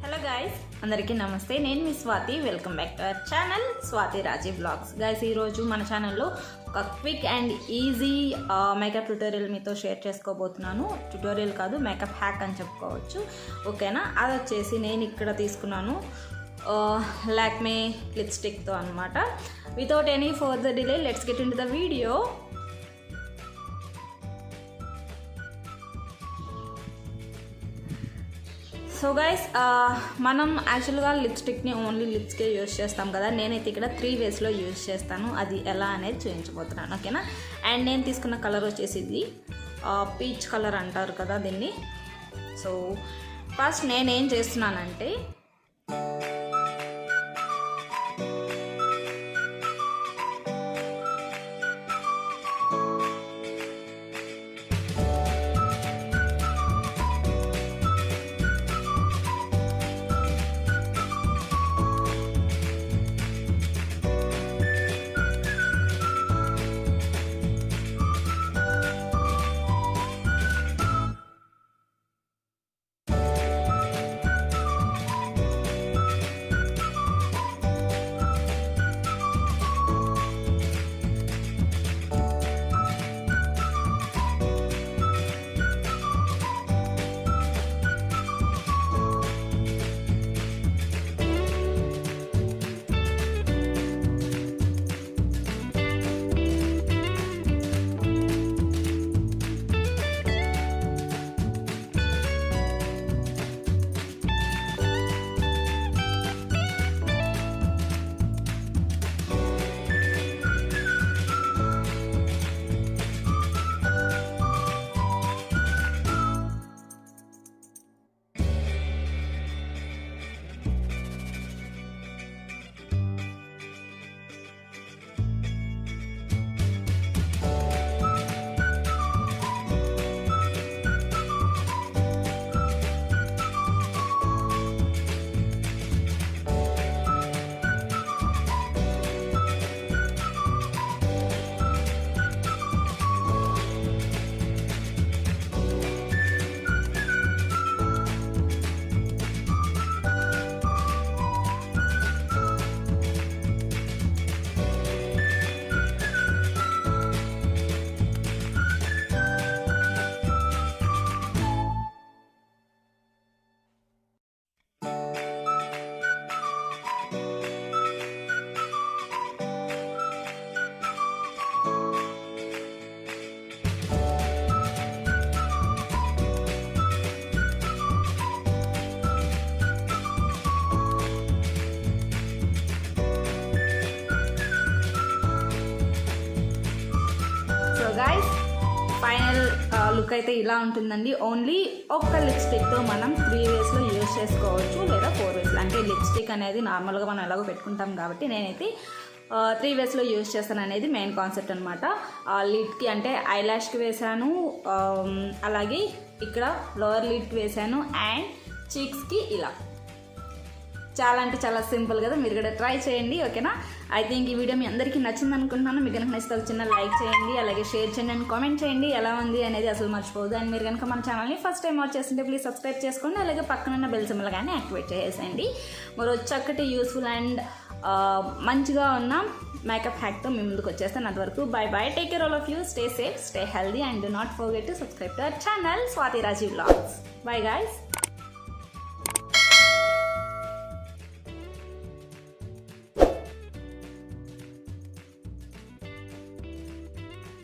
Hello guys, అందరికీ నమస్తే. నేను మీ Swathi. Welcome back to our channel Swathiraji blogs. Guys, ఈరోజు మన ఛానల్లో ఒక quick and easy makeup tutorial మీతో షేర్ చేసుకోబోతున్నాను. ట్యూటోరియల్ కాదు, మేకప్ హ్యాక్ అని చెప్పుకోవచ్చు. ఓకేనా? అది వచ్చేసి నేను ఇక్కడ తీసుకున్నాను లాక్మే లిప్స్టిక్తో అనమాట. Without any further delay, let's get in to the video. So guys, మనం యాక్చువల్గా లిప్స్టిక్ని ఓన్లీ లిప్స్కే యూజ్ చేస్తాం కదా. నేనైతే ఇక్కడ 3 వేస్లో యూజ్ చేస్తాను. అది ఎలా అనేది చూపించబోతున్నాను. ఓకేనా? అండ్ నేను తీసుకున్న కలర్ వచ్చేసి ఇది పీచ్ కలర్ అంటారు కదా దీన్ని. సో ఫస్ట్ నేనేం చేస్తున్నానంటే, గైస్, ఫైనల్ లుక్ అయితే ఇలా ఉంటుందండి. ఓన్లీ ఒక్క లిప్స్టిక్తో మనం 3 వేస్లో యూజ్ చేసుకోవచ్చు, లేదా 4 వేస్లో. అంటే లిప్స్టిక్ అనేది నార్మల్గా మనం ఎలాగో పెట్టుకుంటాం కాబట్టి నేనైతే 3 వేస్లో యూజ్ చేస్తాను అనేది మెయిన్ కాన్సెప్ట్ అనమాట. లిడ్కి అంటే ఐలాష్కి వేసాను, అలాగే ఇక్కడ లోవర్ లిడ్కి వేసాను, అండ్ చీక్స్కి ఇలా. చాలా అంటే చాలా సింపుల్ కదా, మీరు కూడా ట్రై చేయండి. ఓకేనా? ఐ థింక్ ఈ వీడియో మీ అందరికీ నచ్చింది అనుకుంటున్నాను. మీకు కనుక నచ్చితే చిన్న లైక్ చేయండి, అలాగే షేర్ చేయండి అండ్ కామెంట్ చేయండి ఎలా ఉంది అనేది అసలు మర్చిపోదు. అండ్ మీరు కనుక మన ఛానల్ని ఫస్ట్ టైం వాచ్ చేస్తుంటే ప్లీజ్ సబ్స్క్రైబ్ చేసుకోండి, అలాగే పక్కనున్న బెల్ సింబల్ కానీ యాక్టివేట్ చేసేయండి. మరో చక్కటి యూస్ఫుల్ అండ్ మంచిగా ఉన్న మేకప్ హ్యాక్తో మీ ముందుకు వచ్చేస్తాను. అంతవరకు bye bye, take care all of you, stay safe, stay healthy, and do not forget to subscribe to our channel Swathiraji blogs. Bye guys.